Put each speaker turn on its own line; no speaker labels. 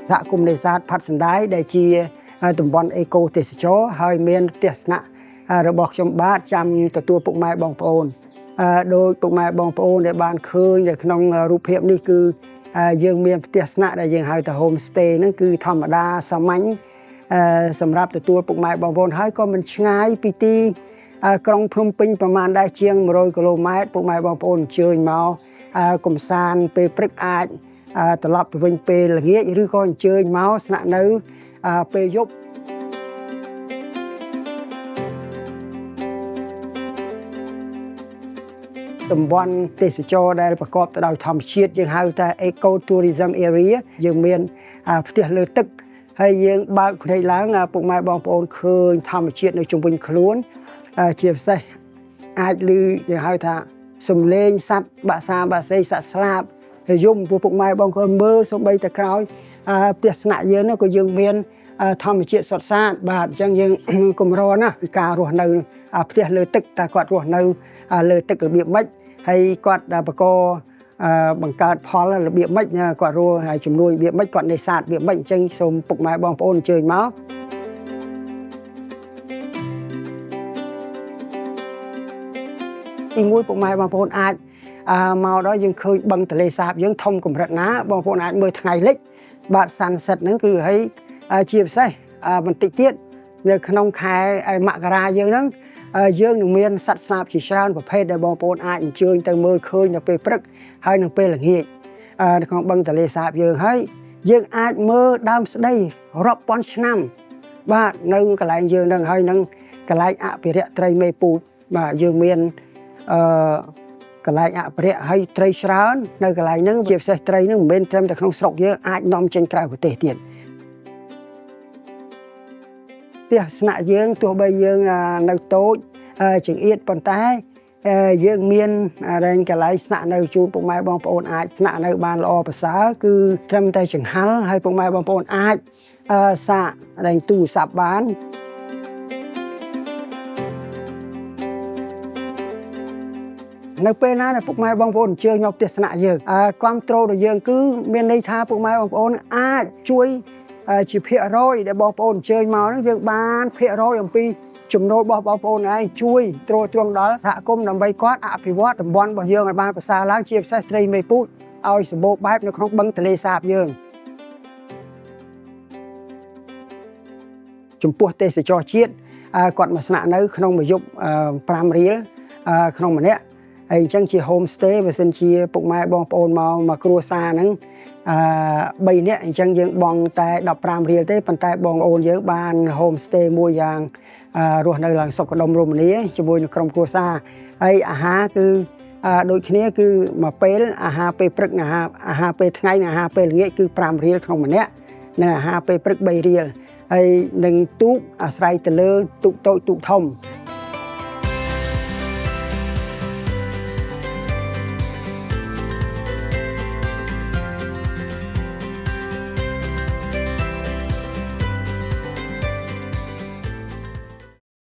សហគមន៍នេសាទផាត់សណ្ដាយដែលជាតំបន់អេកូទេសចរហើយមានទស្សនៈរបស់ខ្ញុំបាទចាំទទួលពុកម៉ែបងប្អូនដោយពុកម៉ែបងប្អូនដែលបានឃើញនៅក្នុងរូបភាពនេះគឺយើងមានផ្ទះស្នាក់ដែលយើងហៅថា home stay ហ្នឹងគឺធម្មតាសាមញ្ញសម្រាប់ទទួលពុកម៉ែបងប្អូនហើយក៏មិនឆ្ងាយពីទីក្រុងភ្នំពេញប្រមាណដែរជាង100គីឡូម៉ែត្រពុកម៉ែបងប្អូនអញ្ជើញមកកំសាន្តពេលព្រឹកអាចត្រឡប់ទៅវិញពេលល្ងាចឬក៏អញ្ជើញមកស្នាក់នៅពេលយប់តំបន់ទេសចរដែលប្រកបទៅដោយធម្មជាតិយើងហៅថា Eco Tourism Area យើងមានផ្ទះលើទឹកហើយយើងបើកភ្នែកឡើងពុកម៉ែបងប្អូនឃើញធម្មជាតិនៅជុំវិញខ្លួនជាពិសេសអាចឮយើងហៅថាសំឡេងសត្វបាក់សាបាក់សីសត្វស្លាបហើយយំពុកម៉ែបងប្អូនមើលសូម្បីតែក្រោយផ្ទះស្នាក់យើងនោះក៏យើងមានធម្មជាតិសុទ្ធសាធបាទអញ្ចឹងយើងកម្រណាស់ពីការរស់នៅផ្ទះលើទឹកតែគាត់រស់នៅលើទឹករបៀបម៉េចហើយគាត់បង្កបង្កើតផលរបៀបម៉េចគាត់រស់ហើយជំនួយរបៀបម៉េចគាត់នេសាទរបៀបម៉េចអញ្ចឹងសូមពុកម៉ែបងប្អូនអញ្ជើញមកទីមួយពុកម៉ែបងប្អូនអាចមកដល់យើងឃើញបឹងទន្លេសាបយើងធំកម្រិតណាបងប្អូនអាចមើលថ្ងៃលិចបាទ sunset ហ្នឹងគឺហើយជាពិសេសបន្តិចទៀតនៅក្នុងខែមករាយើងហ្នឹងយើងនឹងមានសត្វស្លាបជាច្រើនប្រភេទដែលបងប្អូនអាចអញ្ជើញទៅមើលឃើញនៅពេលព្រឹកហើយនៅពេលល្ងាចនៅក្នុងបឹងទន្លេសាបយើងហើយយើងអាចមើលដើមស្ដីរាប់ពាន់ឆ្នាំបាទនៅកន្លែងយើងហ្នឹងហើយនឹងកន្លែងអភិរក្សត្រីមេពូជបាទយើងមានកន្លែងអភិរក្សហើយត្រីច្រើននៅកន្លែងហ្នឹងជាពិសេសត្រីហ្នឹងមិនមែនត្រឹមតែក្នុងស្រុកយើងអាចនាំចេញក្រៅប្រទេសទៀតផ្ទះស្នាក់យើងទោះបីយើងនៅតូចចង្អៀតប៉ុន្តែយើងមានកន្លែងស្នាក់នៅជូនពុកម៉ែបងប្អូនអាចស្នាក់នៅបានល្អប្រសើរគឺត្រឹមតែចង្ហាល់ហើយពុកម៉ែបងប្អូនអាចសាកទូរស័ព្ទបាននៅពេលណាដែលពុកម៉ែបងប្អូនអញ្ជើញមកផ្ទះស្នាក់យើងគ្រប់ត្រូលរបស់យើងគឺមានន័យថាពុកម៉ែបងប្អូនអាចជួយជាភាគរយដែលបងប្អូនអញ្ជើញមកហ្នឹងយើងបានភាគរយអំពីចំណូលរបស់បងប្អូនឯងជួយទ្រទ្រង់ដល់សហគមន៍ដើម្បីគាត់អភិវឌ្ឍតំបន់របស់យើងឲ្យបានប្រសើរឡើងជាពិសេសត្រីមេពូជឲ្យសម្បូរបែបនៅក្នុងបឹងទន្លេសាបយើងចំពោះទេសចរជាតិគាត់មកស្នាក់នៅក្នុងមួយយប់5រៀលក្នុងម្នាក់ហើយអញ្ចឹងជា home stay បើសិនជាពុកម៉ែបងប្អូនមកគ្រួសារហ្នឹង3នាក់អញ្ចឹងយើងបង់តែ15រៀលទេប៉ុន្តែបងប្អូនយើងបាន home stay មួយយ៉ាងរស់នៅឡើងសុខដុមរមនាជាមួយនឹងក្រុមគ្រួសារហើយអាហារគឺដូចគ្នាគឺមួយពេលអាហារពេលព្រឹកអាហារពេលថ្ងៃនិងអាហារពេលល្ងាចគឺ5រៀលក្នុងម្នាក់និងអាហារពេលព្រឹក3រៀលហើយនឹងទូកអាស្រ័យទៅលើទូកតូចទូកធំ